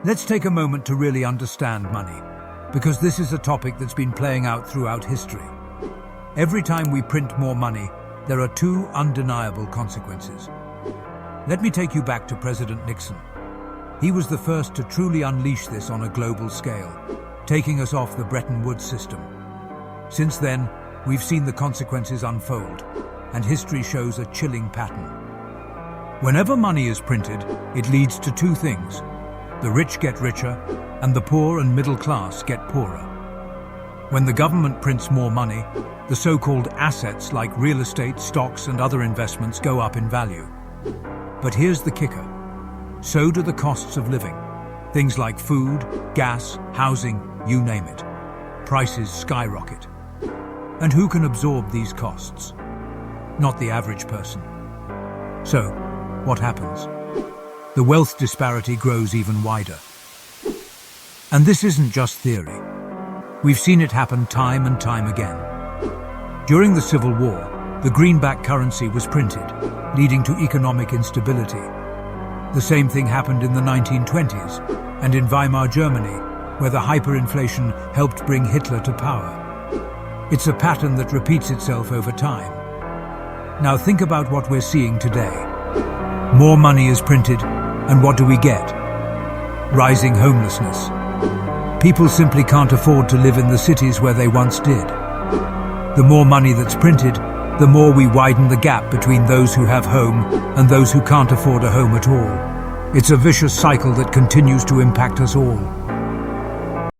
Let's take a moment to really understand money, because this is a topic that's been playing out throughout history. Every time we print more money, there are two undeniable consequences. Let me take you back to President Nixon. He was the first to truly unleash this on a global scale, taking us off the Bretton Woods system. Since then, we've seen the consequences unfold, and history shows a chilling pattern. Whenever money is printed, it leads to two things. The rich get richer, and the poor and middle class get poorer. When the government prints more money, the so-called assets like real estate, stocks, and other investments go up in value. But here's the kicker. So do the costs of living. Things like food, gas, housing, you name it. Prices skyrocket. And who can absorb these costs? Not the average person. So, what happens? The wealth disparity grows even wider. And this isn't just theory. We've seen it happen time and time again. During the Civil War, the greenback currency was printed, leading to economic instability. The same thing happened in the 1920s and in Weimar Germany, where the hyperinflation helped bring Hitler to power. It's a pattern that repeats itself over time. Now think about what we're seeing today. More money is printed, and what do we get? Rising homelessness. People simply can't afford to live in the cities where they once did. The more money that's printed, the more we widen the gap between those who have home and those who can't afford a home at all. It's a vicious cycle that continues to impact us all.